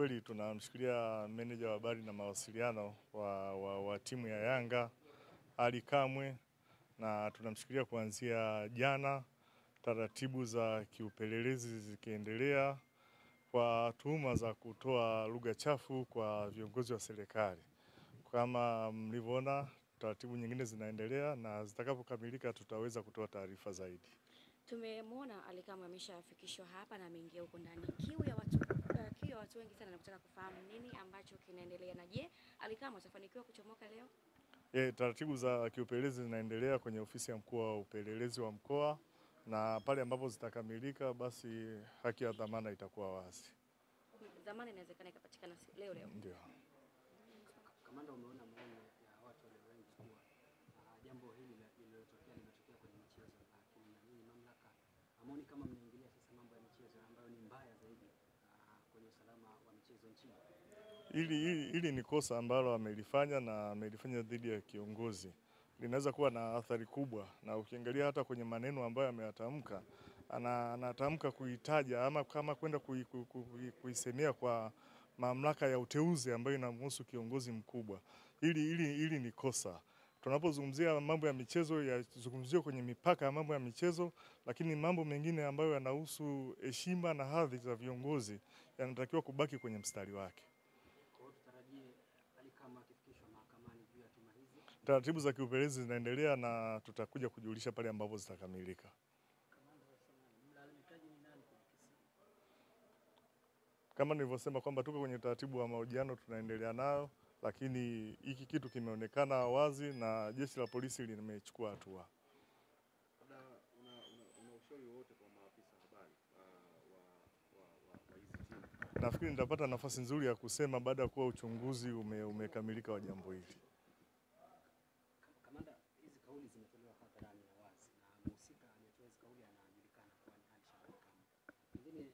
kweli tunamshikilia meneja wa habari na mawasiliano wa timu ya Yanga Ali Kamwe, na tunamshikilia kuanzia jana, taratibu za kiupelelezi zikiendelea kwa tuhuma za kutoa lugha chafu kwa viongozi wa serikali. Kama mlivyoona, taratibu nyingine zinaendelea na zitakapokamilika tutaweza kutoa taarifa zaidi. Tumemwona Ali Kamwe ameshafikishwa hapa na ameingia huko ndani. Kiu ya watu wengi sana wanataka kufahamu nini ambacho kinaendelea, na je, Ali Kamwe atafanikiwa kuchomoka leo? Taratibu za kiupelelezi zinaendelea kwenye ofisi ya mkuu wa upelelezi wa mkoa, na pale ambapo zitakamilika basi haki ya dhamana itakuwa wazi. Dhamana inawezekana ikapatikana leo. Ndio. Kamanda, umeona maoni ya watu wengi kuwa jambo hili limetokea kwenye michezo, lakini na nini mamlaka amoni kama mnaingilia sasa mambo ya michezo ambayo ni mbaya zaidi kwenye usalama wa michezo nchini? Hili ni kosa ambalo amelifanya na amelifanya dhidi ya kiongozi. Linaweza kuwa na athari kubwa, na ukiangalia hata kwenye maneno ambayo ameyatamka, anatamka kuitaja ama kama kwenda kuisemea kwa mamlaka ya uteuzi ambayo inamhusu kiongozi mkubwa. Hili ni kosa. Tunapozungumzia mambo ya michezo yazungumziwe kwenye mipaka ya mambo ya michezo, lakini mambo mengine ambayo yanahusu heshima na hadhi za viongozi yanatakiwa kubaki kwenye mstari wake. Taratibu za kiupelelezi zinaendelea na tutakuja kujulisha pale ambapo zitakamilika. Kama nilivyosema kwamba tuko kwenye taratibu wa mahojiano tunaendelea nayo, lakini hiki kitu kimeonekana wazi na jeshi la polisi limechukua hatua. Una ushauri wote kwa maafisa habari wa hizi timu? Nafikiri nitapata nafasi nzuri ya kusema baada ya kuwa uchunguzi umekamilika wa jambo hili. Kamanda, hizi kauli zimetolewa hadharani na wazi, na mhusika aliyetoa hizi kauli anajulikana kwa ni Ali Shabani Kamwe. Pengine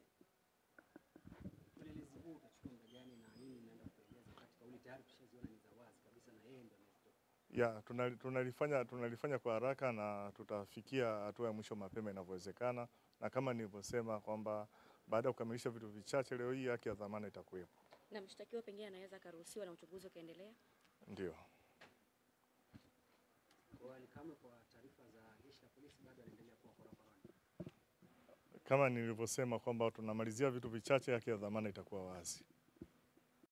upelelezi huu utachukua muda gani na nini inaenda kupeleleza wakati kauli tayari tushaziona ni za wazi kabisa na yeye ndio amezitoa? Tunalifanya kwa haraka na tutafikia hatua ya mwisho mapema inavyowezekana, na kama nilivyosema kwamba baada ya kukamilisha vitu vichache leo hii haki ya dhamana itakuwepo. Na mshtakiwa pengine anaweza karuhusiwa na uchunguzi ukaendelea? Ndio. Ali Kamwe, kwa taarifa za jeshi la polisi, bado anaendelea kuwa korokoroni. Kama nilivyosema kwamba tunamalizia vitu vichache, haki ya dhamana itakuwa wazi.